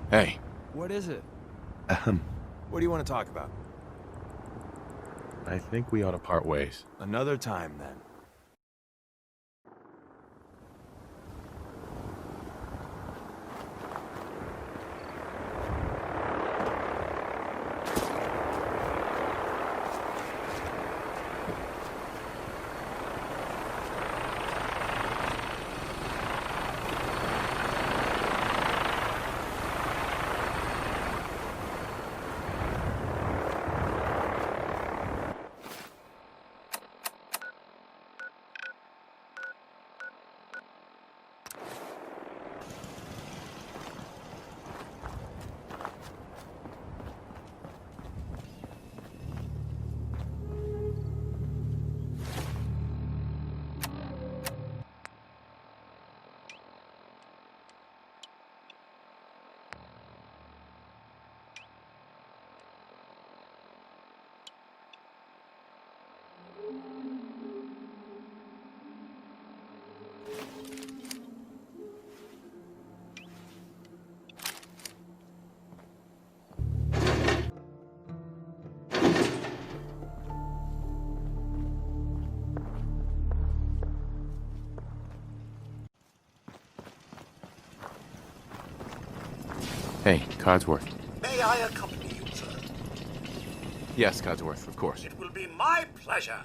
Hey. What is it? Ahem. What do you want to talk about? I think we ought to part ways. Another time, then. Hey, Codsworth. May I accompany you, sir? Yes, Codsworth, of course. It will be my pleasure.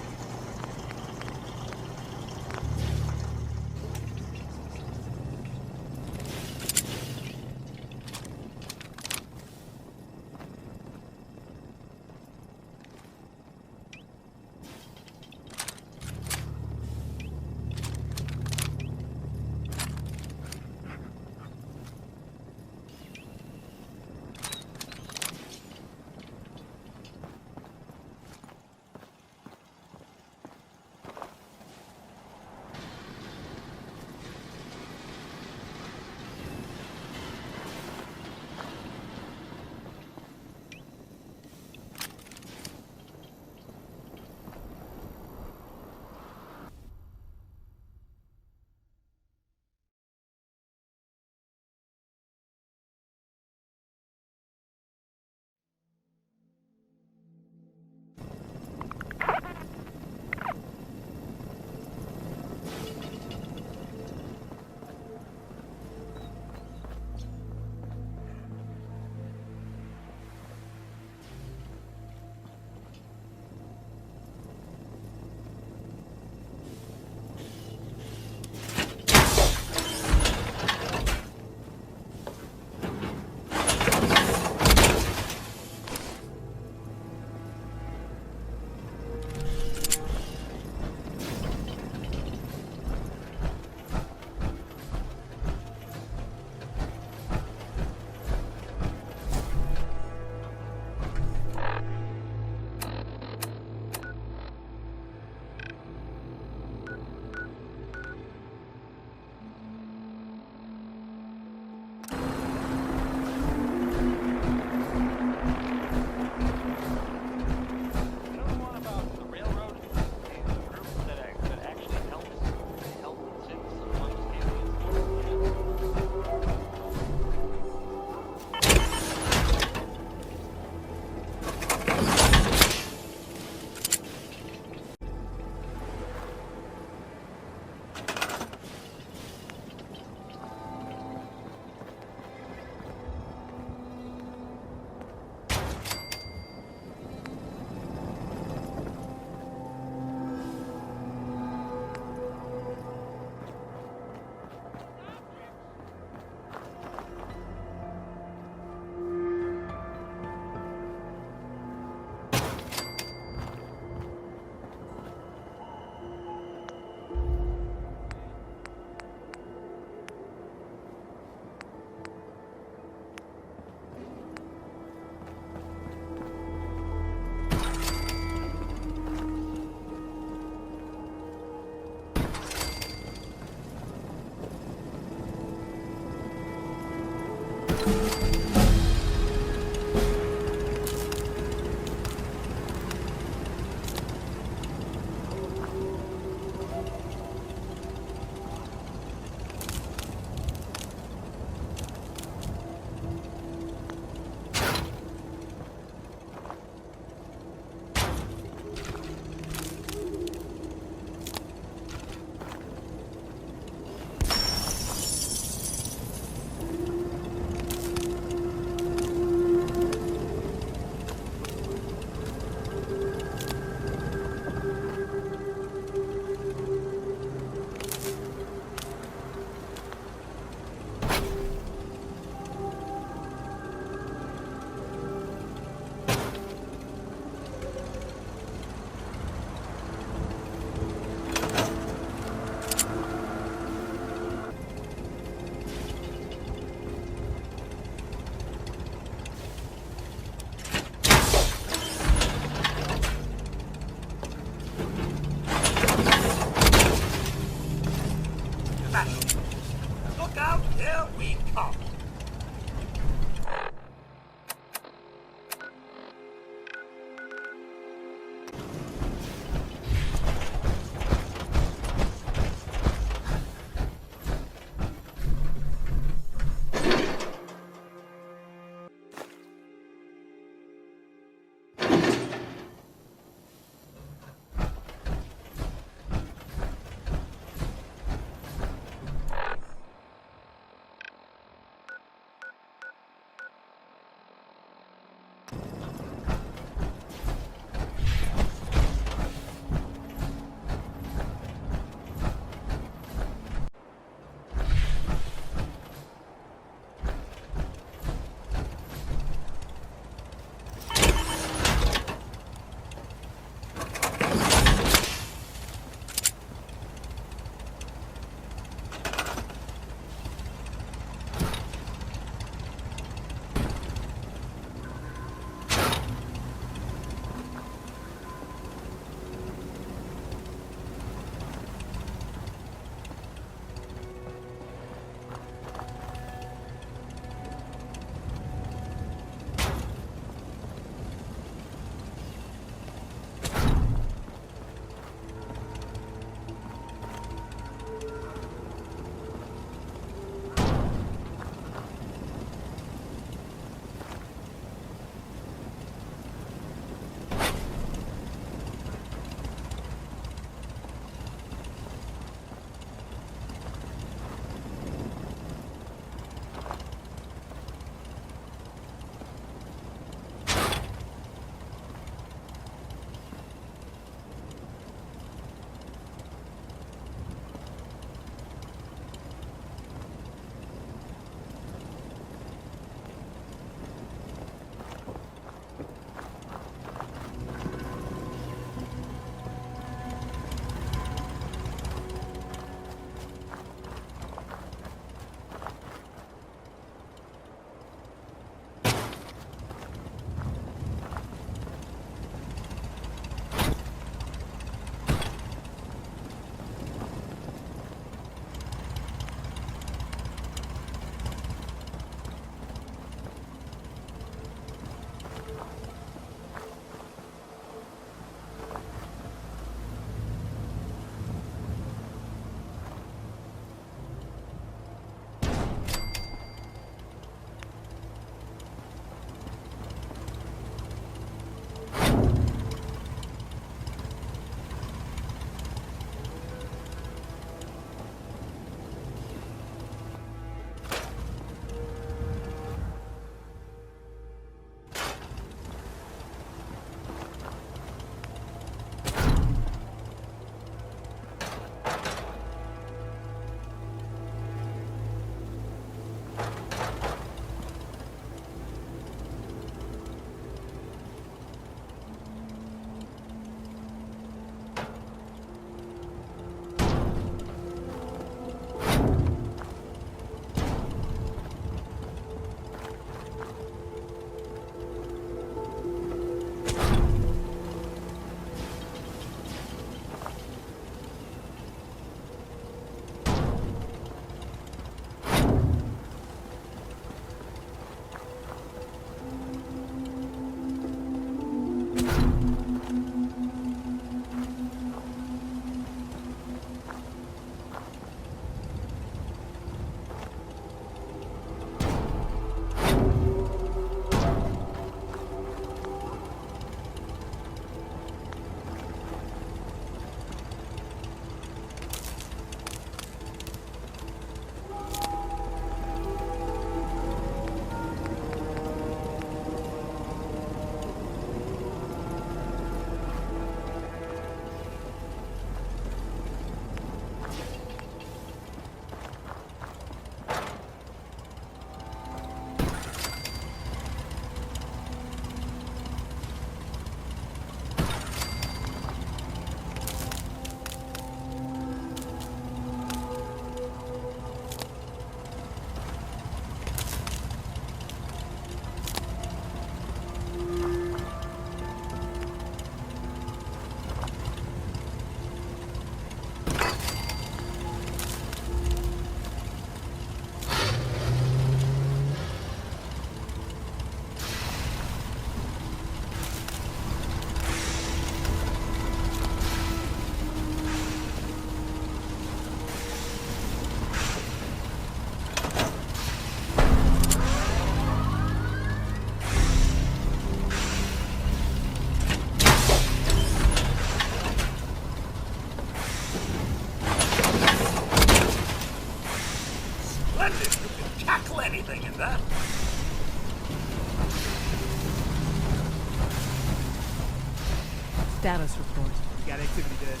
Status report. Got activity, guys.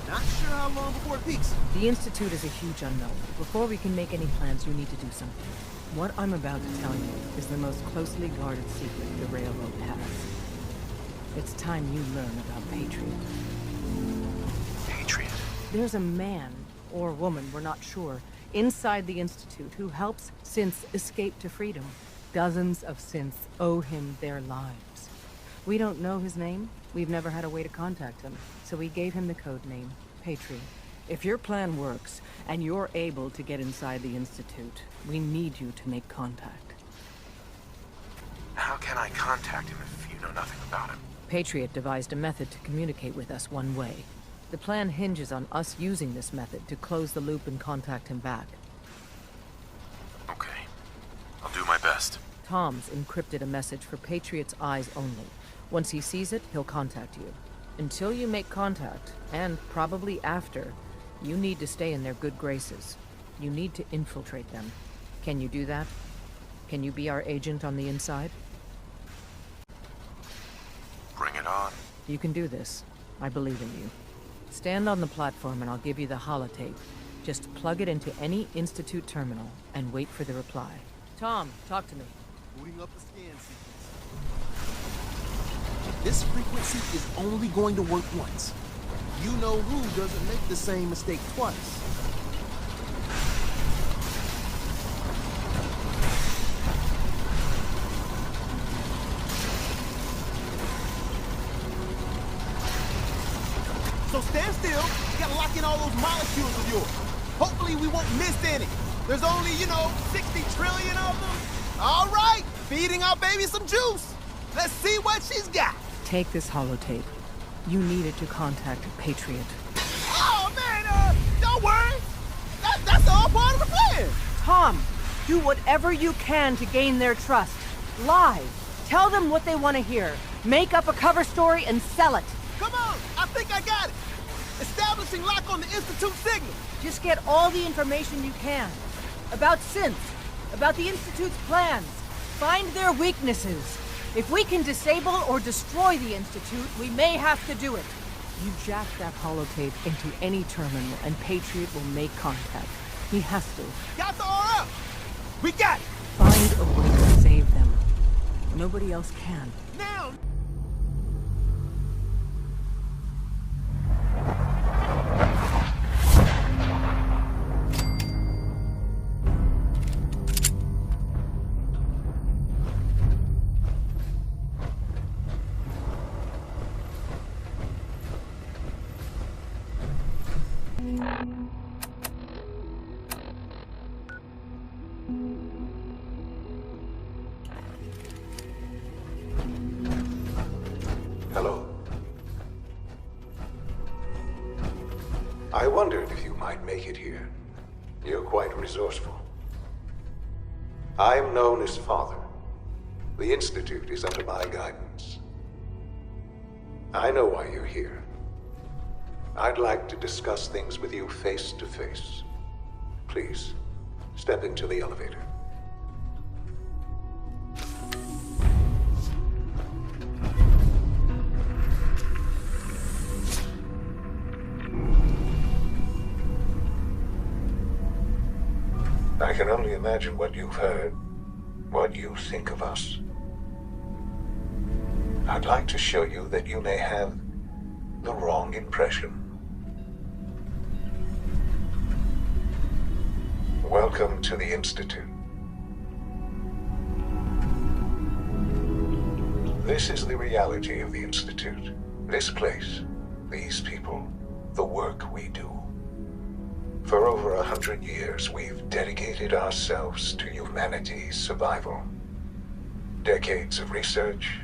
Not sure how long before it peaks. The Institute is a huge unknown. Before we can make any plans, you need to do something. What I'm about to tell you is the most closely guarded secret the Railroad has. It's time you learn about Patriot. Patriot? There's a man, or woman, we're not sure, inside the Institute who helps synths escape to freedom. Dozens of synths owe him their lives. We don't know his name. We've never had a way to contact him, so we gave him the code name, Patriot. If your plan works, and you're able to get inside the Institute, we need you to make contact. How can I contact him if you know nothing about him? Patriot devised a method to communicate with us one way. The plan hinges on us using this method to close the loop and contact him back. Okay. I'll do my best. Tom's encrypted a message for Patriot's eyes only. Once he sees it, he'll contact you. Until you make contact, and probably after, you need to stay in their good graces. You need to infiltrate them. Can you do that? Can you be our agent on the inside? Bring it on. You can do this. I believe in you. Stand on the platform and I'll give you the holotape. Just plug it into any Institute terminal and wait for the reply. Tom, talk to me. Booting up the scan sequence. This frequency is only going to work once. You know who doesn't make the same mistake twice. So stand still. You gotta lock in all those molecules of yours. Hopefully we won't miss any. There's only, 60 trillion of them. All right, feeding our baby some juice. Let's see what she's got. Take this holotape. You need it to contact Patriot. Oh, man, don't worry. That's all part of the plan. Tom, do whatever you can to gain their trust. Lie. Tell them what they want to hear. Make up a cover story and sell it. Come on, I think I got it. Establishing lock on the Institute signal. Just get all the information you can. About synths, about the Institute's plans. Find their weaknesses. If we can disable or destroy the Institute, we may have to do it. You jack that holotape into any terminal and Patriot will make contact. He has to. Got the RF. We got it. Find a way to save them. Nobody else can. Now. Hello. I wondered if you might make it here. You're quite resourceful. I'm known as Father. The Institute is under my guidance. I know why you're here. I'd like to discuss things with you face to face. Please, step into the elevator. I can only imagine what you've heard, what you think of us. I'd like to show you that you may have the wrong impression. Welcome to the Institute. This is the reality of the Institute. This place, these people, the work we do. For over 100 years, we've dedicated ourselves to humanity's survival. Decades of research,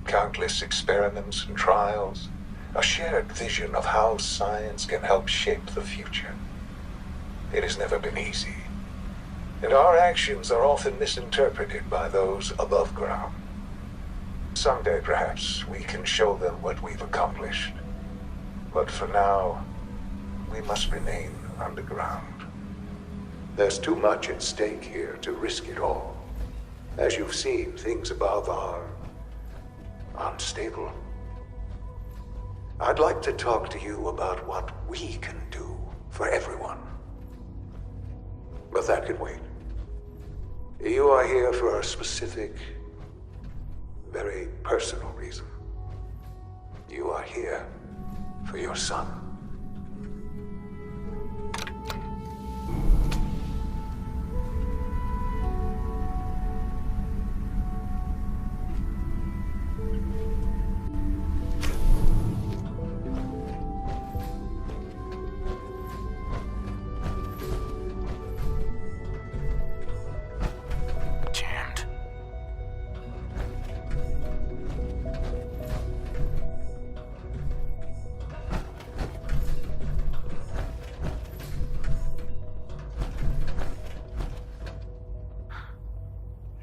countless experiments and trials, a shared vision of how science can help shape the future. It has never been easy, and our actions are often misinterpreted by those above ground. Someday, perhaps, we can show them what we've accomplished. But for now, we must remain underground. There's too much at stake here to risk it all. As you've seen, things above are unstable. I'd like to talk to you about what we can do for everyone. But that can wait. You are here for a specific, very personal reason. You are here for your son.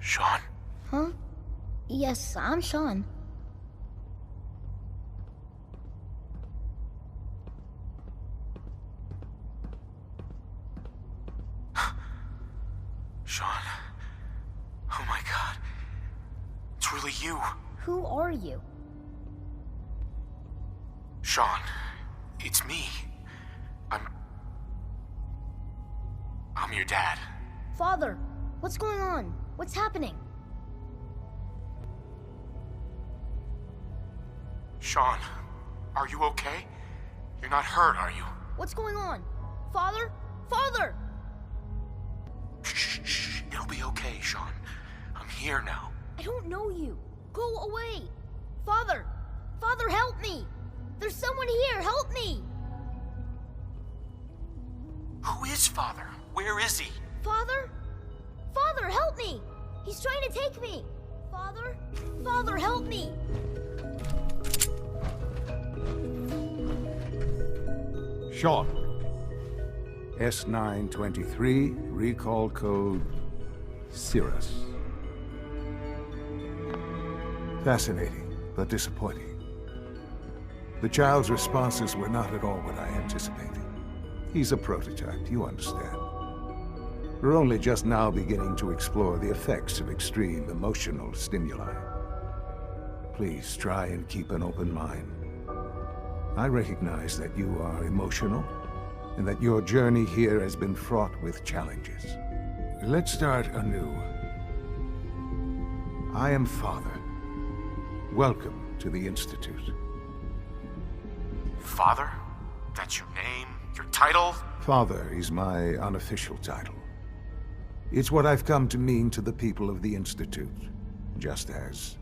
Sean? Huh? Yes, I'm Sean. Sean? Oh my god. It's really you. Who are you? Sean, it's me. I'm your dad. Father, what's going on? What's happening? Sean, are you okay? You're not hurt, are you? What's going on? Father? Father! Shh. It'll be okay, Sean. I'm here now. I don't know you. Go away. Father! Father, help me! There's someone here, help me! Who is Father? Where is he? Father? Father, help me! He's trying to take me! Father? Father, help me! Sean. S923, recall code Cirrus. Fascinating, but disappointing. The child's responses were not at all what I anticipated. He's a prototype, you understand. We're only just now beginning to explore the effects of extreme emotional stimuli. Please try and keep an open mind. I recognize that you are emotional, and that your journey here has been fraught with challenges. Let's start anew. I am Father. Welcome to the Institute. Father? That's your name? Your title? Father is my unofficial title. It's what I've come to mean to the people of the Institute, just as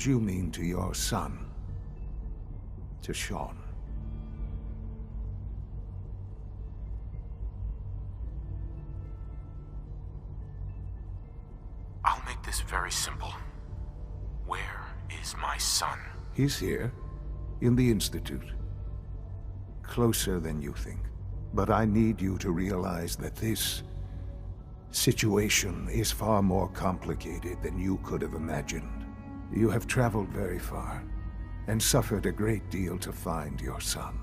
you mean to your son, to Sean. I'll make this very simple. Where is my son? He's here, in the Institute. Closer than you think. But I need you to realize that this situation is far more complicated than you could have imagined. You have traveled very far, and suffered a great deal to find your son.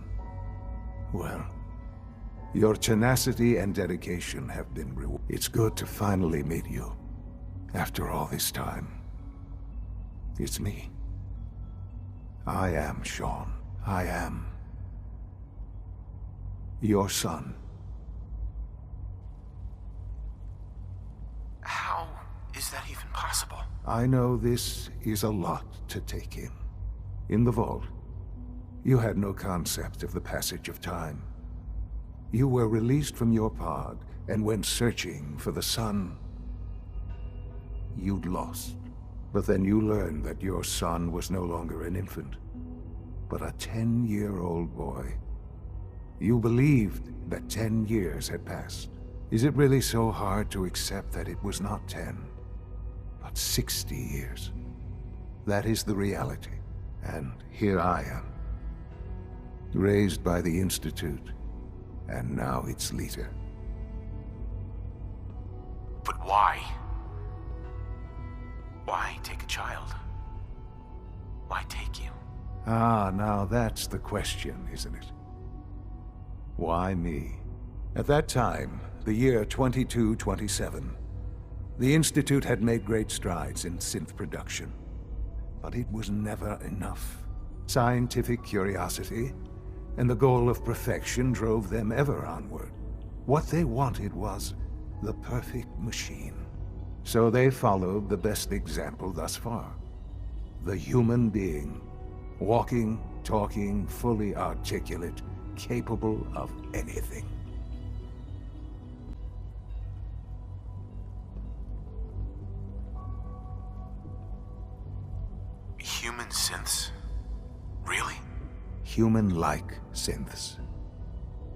Well, your tenacity and dedication have been rewarded. It's good to finally meet you. After all this time, it's me. I am Sean. I am your son. How is that even possible? I know this is a lot to take in. In the vault, you had no concept of the passage of time. You were released from your pod and went searching for the son you'd lost. But then you learned that your son was no longer an infant, but a 10-year-old boy. You believed that 10 years had passed. Is it really so hard to accept that it was not 10, but 60 years? That is the reality. And here I am, raised by the Institute, and now its leader. But why? Why take a child? Why take you? Ah, now that's the question, isn't it? Why me? At that time, the year 2227, the Institute had made great strides in synth production. But it was never enough. Scientific curiosity and the goal of perfection drove them ever onward. What they wanted was the perfect machine. So they followed the best example thus far. The human being. Walking, talking, fully articulate, capable of anything. Human synths? Really? Human-like synths.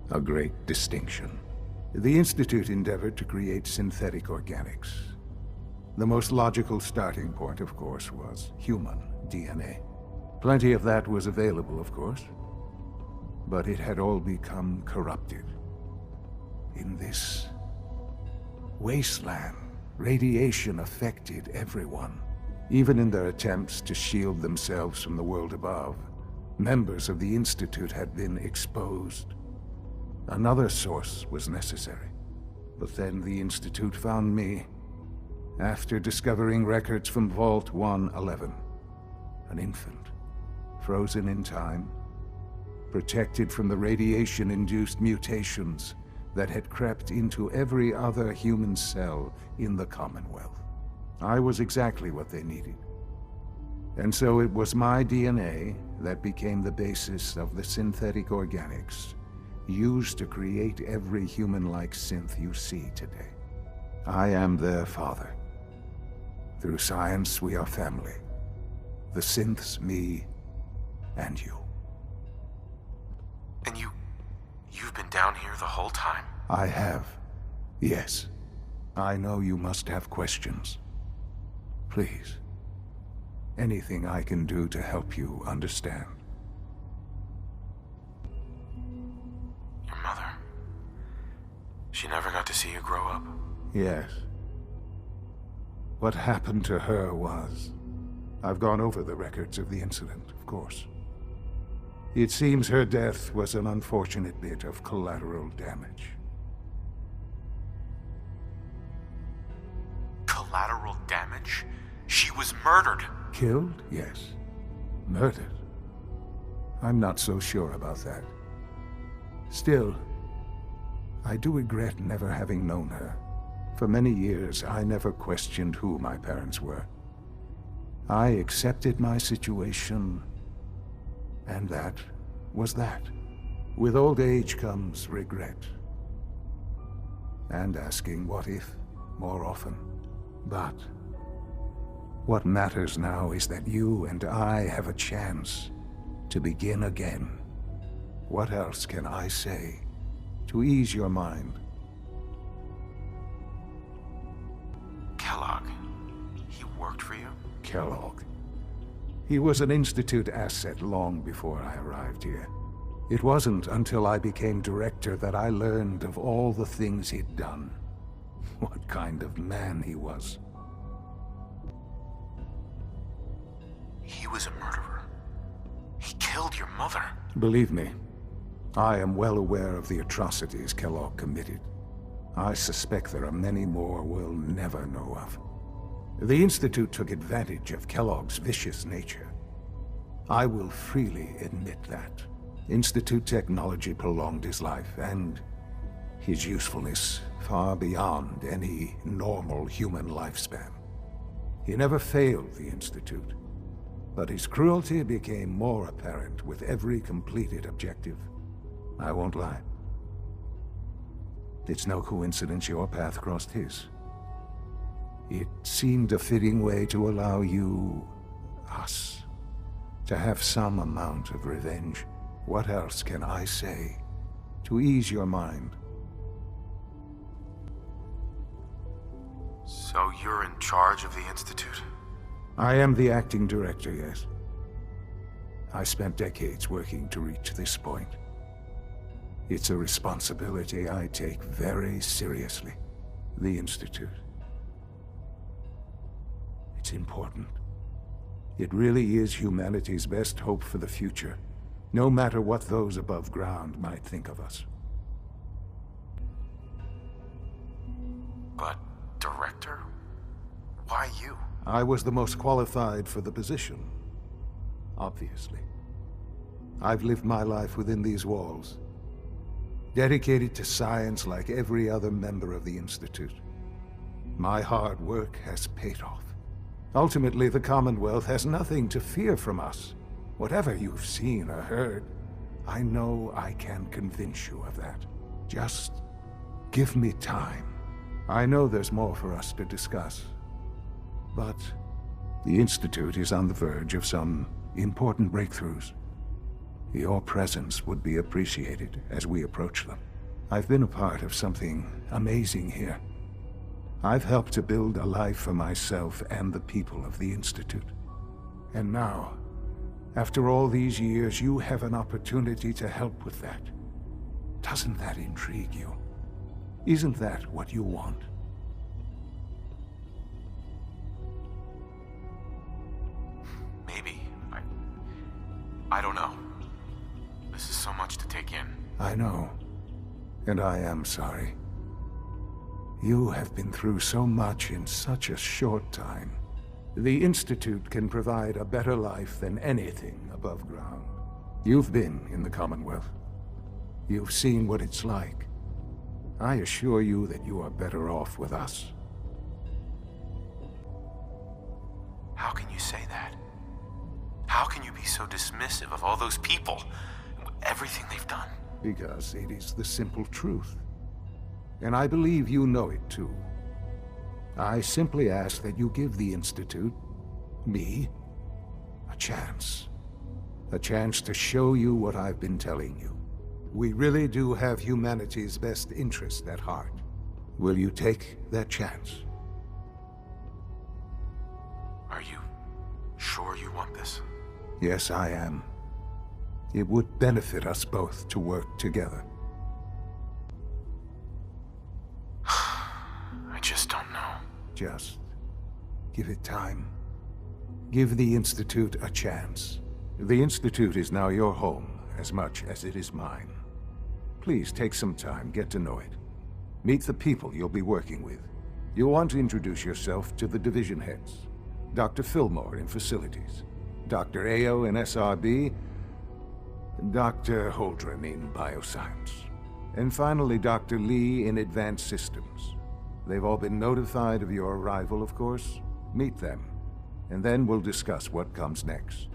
A great distinction. The Institute endeavored to create synthetic organics. The most logical starting point, of course, was human DNA. Plenty of that was available, of course, but it had all become corrupted. In this wasteland, radiation affected everyone. Even in their attempts to shield themselves from the world above, members of the Institute had been exposed. Another source was necessary. But then the Institute found me, after discovering records from Vault 111. An infant, frozen in time, protected from the radiation-induced mutations that had crept into every other human cell in the Commonwealth. I was exactly what they needed. And so it was my DNA that became the basis of the synthetic organics used to create every human-like synth you see today. I am their father. Through science, we are family. The synths, me, and you. And you've been down here the whole time? I have. Yes. I know you must have questions. Please. Anything I can do to help you understand. Your mother. She never got to see you grow up? Yes. What happened to her was... I've gone over the records of the incident, of course. It seems her death was an unfortunate bit of collateral damage. Collateral damage? She was murdered! Killed? Yes. Murdered? I'm not so sure about that. Still, I do regret never having known her. For many years, I never questioned who my parents were. I accepted my situation, and that was that. With old age comes regret. And asking what if more often. But what matters now is that you and I have a chance to begin again. What else can I say to ease your mind? Kellogg. He worked for you? Kellogg. He was an Institute asset long before I arrived here. It wasn't until I became director that I learned of all the things he'd done. What kind of man he was. He was a murderer. He killed your mother. Believe me, I am well aware of the atrocities Kellogg committed. I suspect there are many more we'll never know of. The Institute took advantage of Kellogg's vicious nature. I will freely admit that. Institute technology prolonged his life, and his usefulness far beyond any normal human lifespan. He never failed the Institute, but his cruelty became more apparent with every completed objective. I won't lie. It's no coincidence your path crossed his. It seemed a fitting way to allow you, us, to have some amount of revenge. What else can I say to ease your mind? So you're in charge of the Institute? I am the acting director, yes. I spent decades working to reach this point. It's a responsibility I take very seriously. The Institute. It's important. It really is humanity's best hope for the future, no matter what those above ground might think of us. But, director? Why you? I was the most qualified for the position, obviously. I've lived my life within these walls, dedicated to science like every other member of the Institute. My hard work has paid off. Ultimately, the Commonwealth has nothing to fear from us. Whatever you've seen or heard, I know I can convince you of that. Just give me time. I know there's more for us to discuss. But the Institute is on the verge of some important breakthroughs. Your presence would be appreciated as we approach them. I've been a part of something amazing here. I've helped to build a life for myself and the people of the Institute. And now, after all these years, you have an opportunity to help with that. Doesn't that intrigue you? Isn't that what you want? Maybe. I don't know. This is so much to take in. I know. And I am sorry. You have been through so much in such a short time. The Institute can provide a better life than anything above ground. You've been in the Commonwealth. You've seen what it's like. I assure you that you are better off with us. How can you say that? How can you be so dismissive of all those people and everything they've done? Because it is the simple truth. And I believe you know it too. I simply ask that you give the Institute, me, a chance. A chance to show you what I've been telling you. We really do have humanity's best interest at heart. Will you take that chance? Are you sure you want this? Yes, I am. It would benefit us both to work together. I just don't know. Just give it time. Give the Institute a chance. The Institute is now your home as much as it is mine. Please take some time, get to know it. Meet the people you'll be working with. You'll want to introduce yourself to the division heads. Dr. Fillmore in Facilities, Dr. Ayo in SRB, Dr. Holdren in Bioscience, and finally Dr. Lee in Advanced Systems. They've all been notified of your arrival, of course. Meet them, and then we'll discuss what comes next.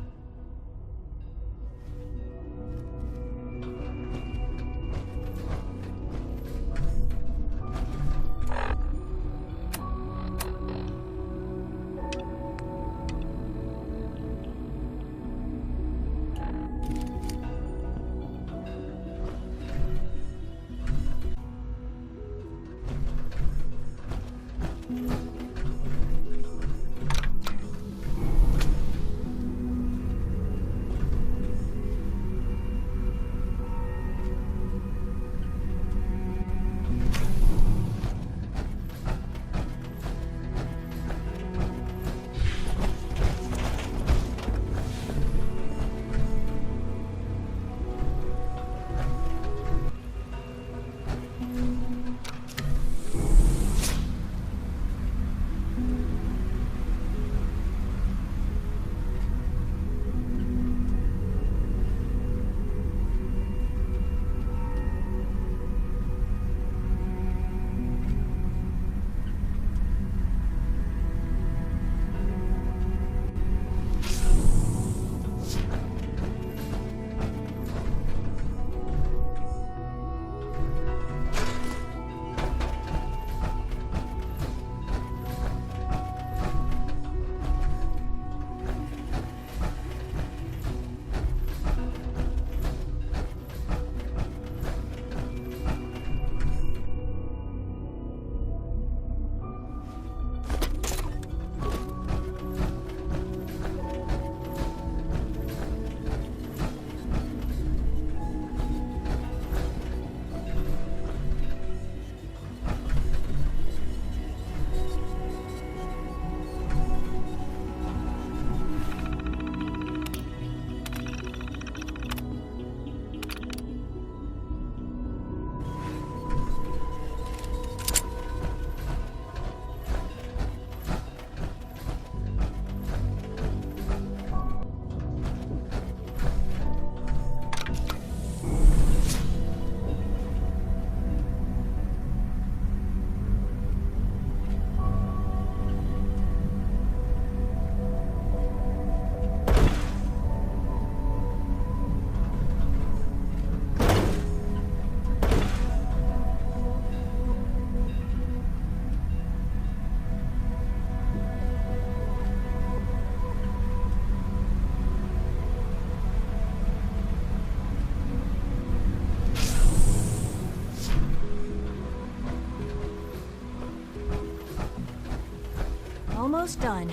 almost done.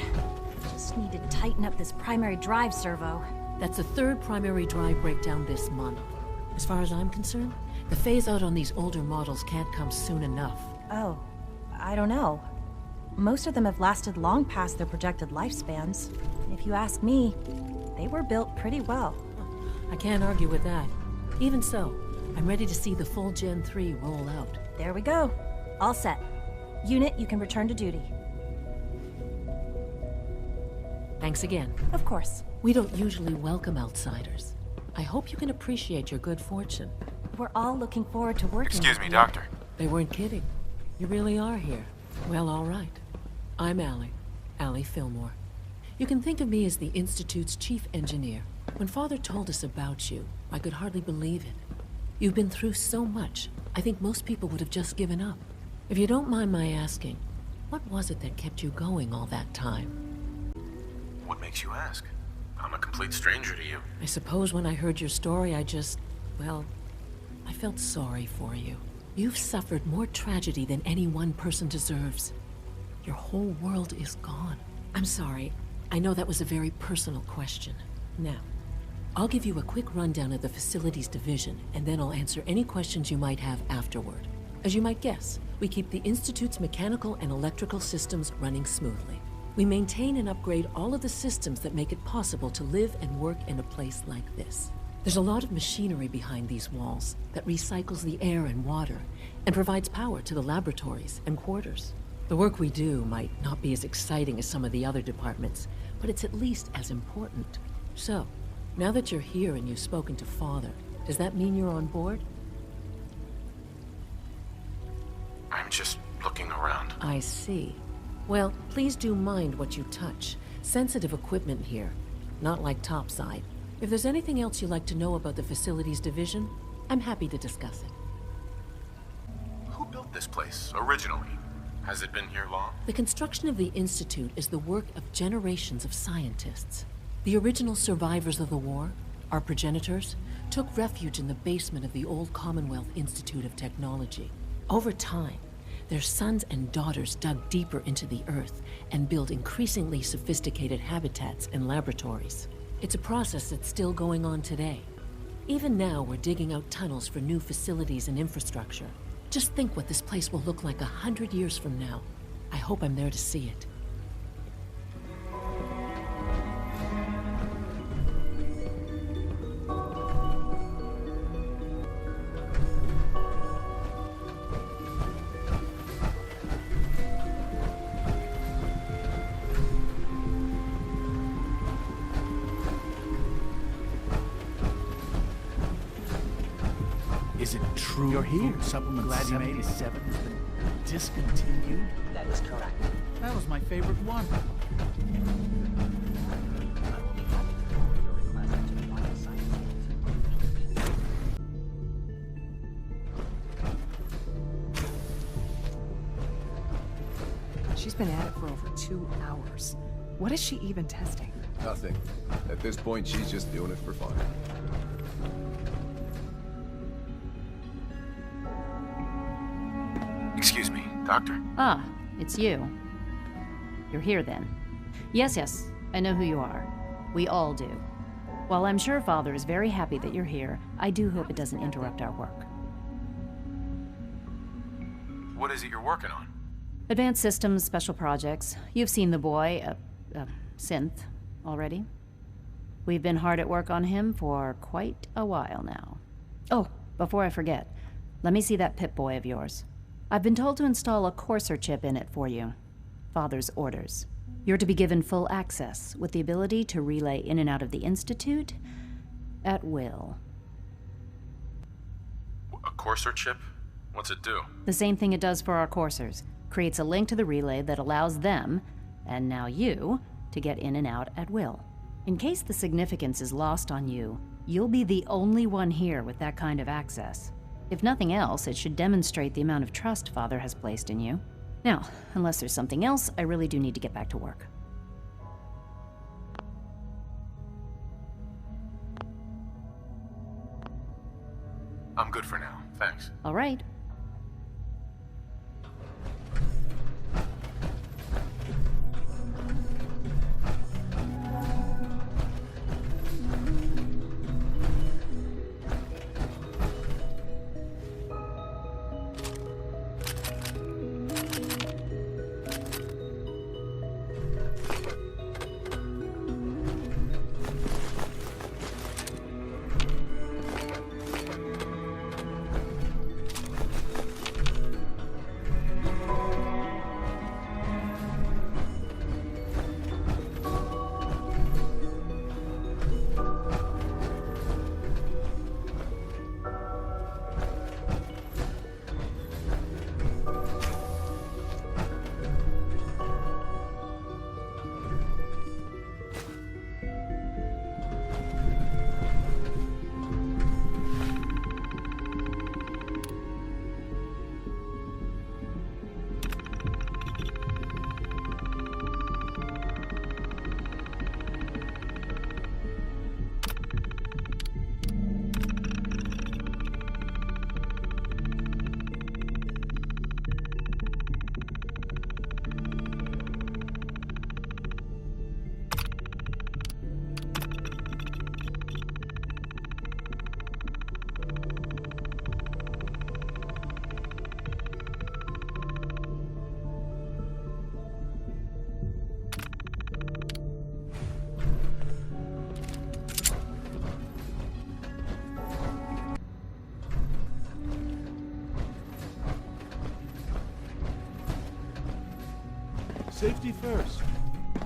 Just need to tighten up this primary drive servo. That's the third primary drive breakdown this month. As far as I'm concerned, the phase-out on these older models can't come soon enough. Oh, I don't know. Most of them have lasted long past their projected lifespans. If you ask me, they were built pretty well. I can't argue with that. Even so, I'm ready to see the full Gen 3 roll out. There we go. All set. Unit, you can return to duty. Thanks again. Of course. We don't usually welcome outsiders. I hope you can appreciate your good fortune. We're all looking forward to working Excuse with me, you. Doctor. They weren't kidding. You really are here. Well, all right. I'm Allie Fillmore. You can think of me as the Institute's chief engineer. When Father told us about you, I could hardly believe it. You've been through so much, I think most people would have just given up. If you don't mind my asking, what was it that kept you going all that time? What makes you ask? I'm a complete stranger to you. I suppose when I heard your story, well, I felt sorry for you. You've suffered more tragedy than any one person deserves. Your whole world is gone. I'm sorry. I know that was a very personal question. Now, I'll give you a quick rundown of the Facilities Division, and then I'll answer any questions you might have afterward. As you might guess, we keep the Institute's mechanical and electrical systems running smoothly. We maintain and upgrade all of the systems that make it possible to live and work in a place like this. There's a lot of machinery behind these walls that recycles the air and water and provides power to the laboratories and quarters. The work we do might not be as exciting as some of the other departments, but it's at least as important. So, now that you're here and you've spoken to Father, does that mean you're on board? I'm just looking around. I see. Well, please do mind what you touch. Sensitive equipment here, not like topside. If there's anything else you'd like to know about the Facilities Division, I'm happy to discuss it. Who built this place originally? Has it been here long? The construction of the Institute is the work of generations of scientists. The original survivors of the war, our progenitors, took refuge in the basement of the old Commonwealth Institute of Technology. Over time, their sons and daughters dug deeper into the earth and built increasingly sophisticated habitats and laboratories. It's a process that's still going on today. Even now, we're digging out tunnels for new facilities and infrastructure. Just think what this place will look like 100 years from now. I hope I'm there to see it. Is it true You're here. food supplement Glad you made it. 77 has been discontinued? That is correct. That was my favorite one. She's been at it for over 2 hours. What is she even testing? Nothing. At this point, she's just doing it for fun. Excuse me, Doctor. Ah, it's you. You're here then. Yes, I know who you are. We all do. While I'm sure Father is very happy that you're here, I do hope it doesn't interrupt our work. What is it you're working on? Advanced Systems Special Projects. You've seen the boy, Synth, already. We've been hard at work on him for quite a while now. Oh, before I forget, let me see that Pip-Boy of yours. I've been told to install a Courser chip in it for you. Father's orders. You're to be given full access, with the ability to relay in and out of the Institute at will. A Courser chip? What's it do? The same thing it does for our coursers. Creates a link to the relay that allows them, and now you, to get in and out at will. In case the significance is lost on you, you'll be the only one here with that kind of access. If nothing else, it should demonstrate the amount of trust Father has placed in you. Now, unless there's something else, I really do need to get back to work. I'm good for now, thanks. All right. Safety first.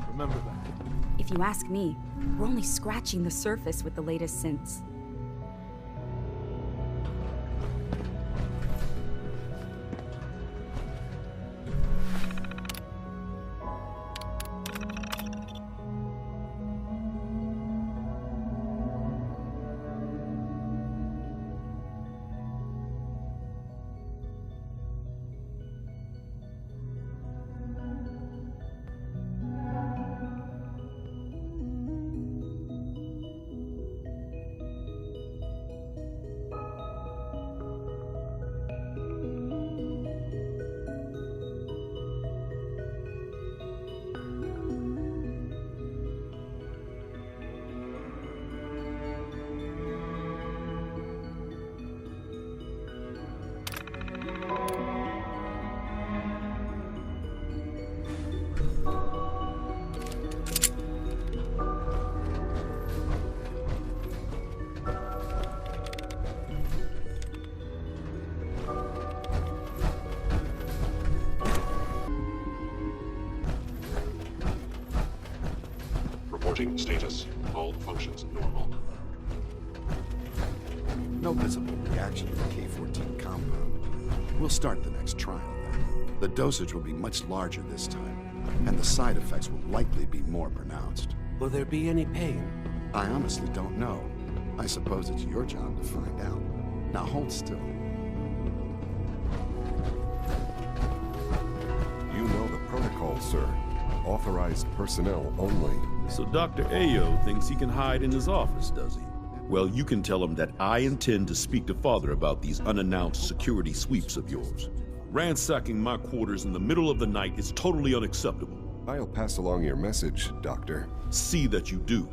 Remember that. If you ask me, we're only scratching the surface with the latest synths. Reporting status. All functions normal. No visible reaction to the K-14 compound. We'll start the next trial then. The dosage will be much larger this time, and the side effects will likely be more pronounced. Will there be any pain? I honestly don't know. I suppose it's your job to find out. Now hold still. You know the protocol, sir. Authorized personnel only. So Dr. Ayo thinks he can hide in his office, does he? Well, you can tell him that I intend to speak to Father about these unannounced security sweeps of yours. Ransacking my quarters in the middle of the night is totally unacceptable. I'll pass along your message, Doctor. See that you do.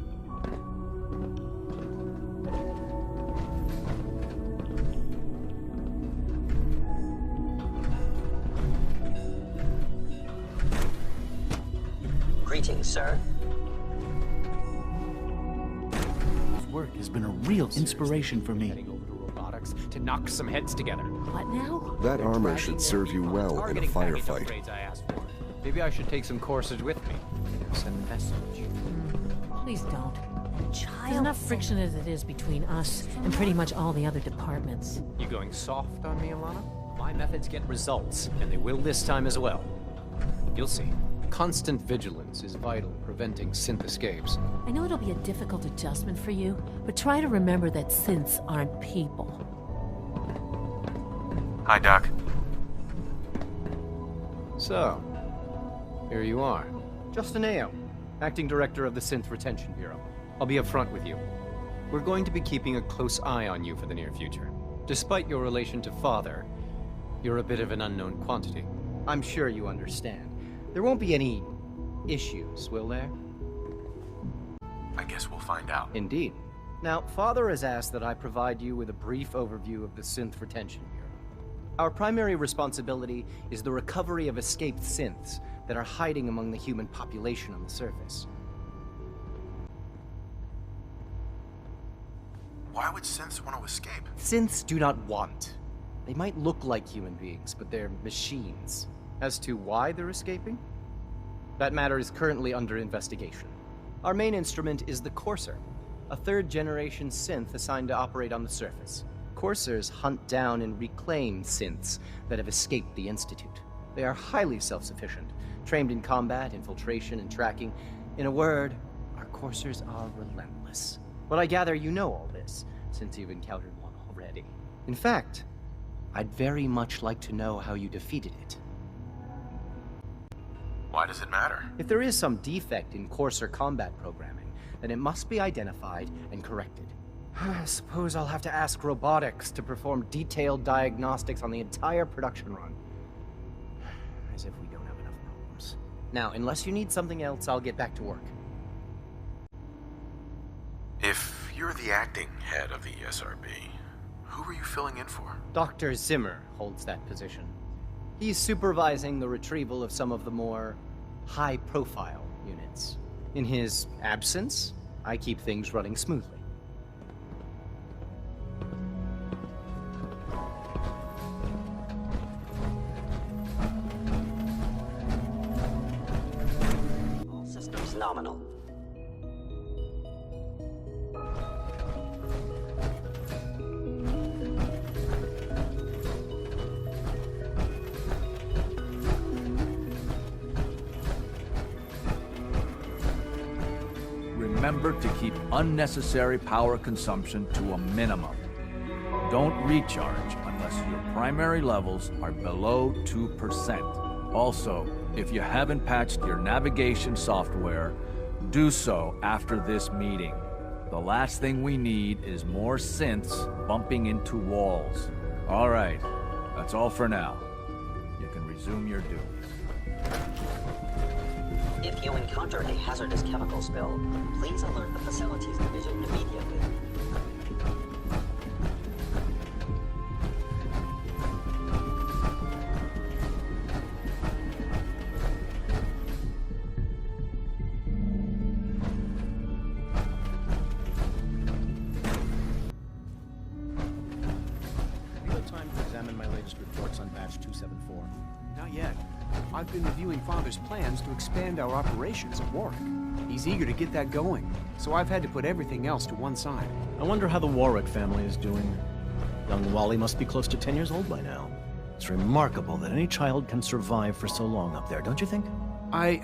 Greetings, sir. His work has been a real inspiration for me. Heading over to robotics to knock some heads together. What now? That armor should serve you well in a firefight. Maybe I should take some courses with me. Send a message. Please don't. There's enough friction as it is between us and pretty much all the other departments. You going soft on me, Alana? My methods get results, and they will this time as well. You'll see. Constant vigilance is vital in preventing synth escapes. I know it'll be a difficult adjustment for you, but try to remember that synths aren't people. Hi, Doc. So, here you are. Justin Ayo, Acting Director of the Synth Retention Bureau. I'll be upfront with you. We're going to be keeping a close eye on you for the near future. Despite your relation to Father, you're a bit of an unknown quantity. I'm sure you understand. There won't be any issues, will there? I guess we'll find out. Indeed. Now, Father has asked that I provide you with a brief overview of the Synth Retention Bureau. Our primary responsibility is the recovery of escaped synths that are hiding among the human population on the surface. Why would synths want to escape? Synths do not want. They might look like human beings, but they're machines. As to why they're escaping? That matter is currently under investigation. Our main instrument is the Courser, a third-generation synth assigned to operate on the surface. Coursers hunt down and reclaim synths that have escaped the Institute. They are highly self-sufficient, trained in combat, infiltration, and tracking. In a word, our Coursers are relentless. But I gather you know all this, since you've encountered one already. In fact, I'd very much like to know how you defeated it. Why does it matter? If there is some defect in Courser combat programming, then it must be identified and corrected. I suppose I'll have to ask robotics to perform detailed diagnostics on the entire production run. As if we don't have enough problems. Now, unless you need something else, I'll get back to work. If you're the acting head of the SRB, who are you filling in for? Dr. Zimmer holds that position. He's supervising the retrieval of some of the more high-profile units. In his absence, I keep things running smoothly. Freedom's nominal. Remember to keep unnecessary power consumption to a minimum. Don't recharge unless your primary levels are below 2%. Also, if you haven't patched your navigation software, do so after this meeting. The last thing we need is more synths bumping into walls. All right, that's all for now. You can resume your duties. If you encounter a hazardous chemical spill, please alert the Facilities Division immediately. Have you had time to examine my latest reports on batch 274? Not yet. I've been reviewing Father's plans to expand our operations at Warwick. He's eager to get that going, so I've had to put everything else to one side. I wonder how the Warwick family is doing. Young Wally must be close to 10 years old by now. It's remarkable that any child can survive for so long up there, don't you think? I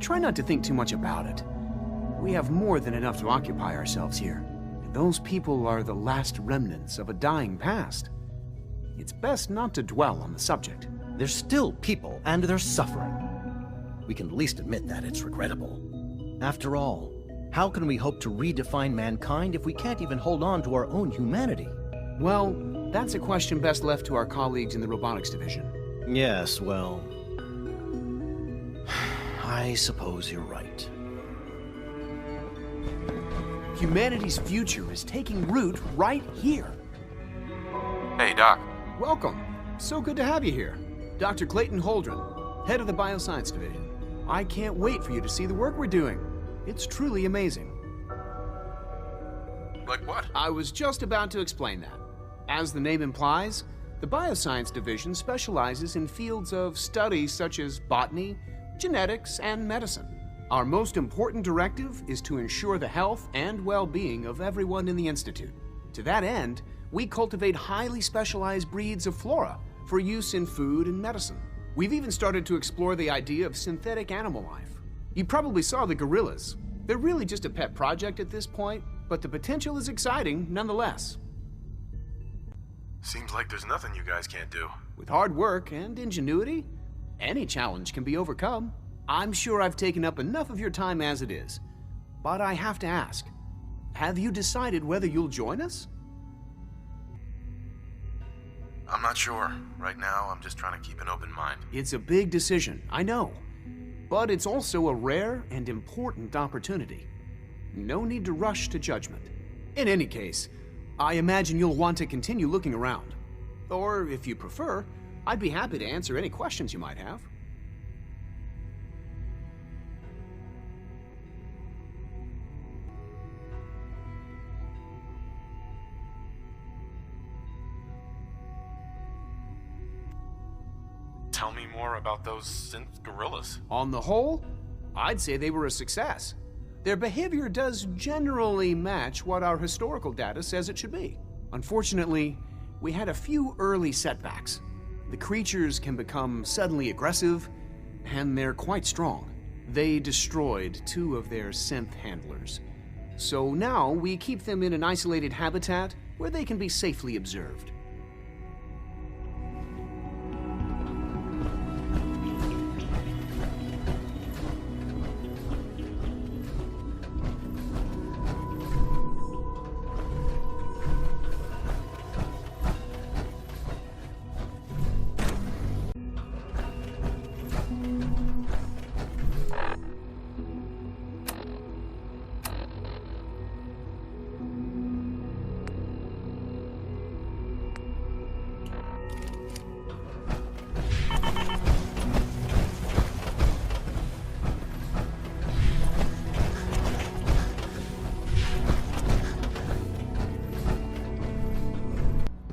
try not to think too much about it. We have more than enough to occupy ourselves here. And those people are the last remnants of a dying past. It's best not to dwell on the subject. They're still people, and they're suffering. We can at least admit that it's regrettable. After all, how can we hope to redefine mankind if we can't even hold on to our own humanity? Well, that's a question best left to our colleagues in the robotics division. Yes, well... I suppose you're right. Humanity's future is taking root right here. Hey, Doc. Welcome. So good to have you here. Dr. Clayton Holdren, head of the Bioscience Division. I can't wait for you to see the work we're doing. It's truly amazing. Like what? I was just about to explain that. As the name implies, the Bioscience Division specializes in fields of study such as botany, genetics, and medicine. Our most important directive is to ensure the health and well-being of everyone in the Institute. To that end, we cultivate highly specialized breeds of flora for use in food and medicine. We've even started to explore the idea of synthetic animal life. You probably saw the gorillas. They're really just a pet project at this point, but the potential is exciting nonetheless. Seems like there's nothing you guys can't do. With hard work and ingenuity, any challenge can be overcome. I'm sure I've taken up enough of your time as it is, but I have to ask, have you decided whether you'll join us? I'm not sure. Right now, I'm just trying to keep an open mind. It's a big decision, I know. But it's also a rare and important opportunity. No need to rush to judgment. In any case, I imagine you'll want to continue looking around. Or, if you prefer, I'd be happy to answer any questions you might have. Tell me more about those synth gorillas. On the whole, I'd say they were a success. Their behavior does generally match what our historical data says it should be. Unfortunately, we had a few early setbacks. The creatures can become suddenly aggressive, and they're quite strong. They destroyed 2 of their synth handlers. So now we keep them in an isolated habitat where they can be safely observed.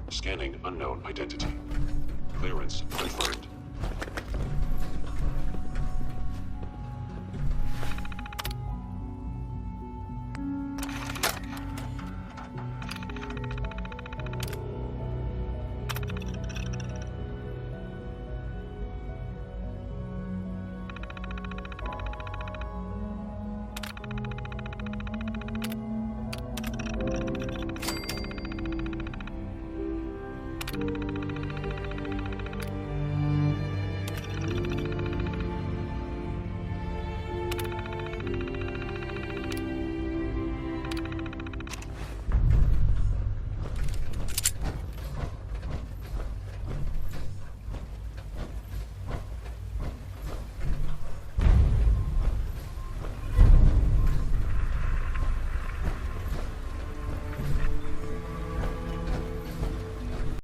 Scanning unknown identity. Clearance confirmed.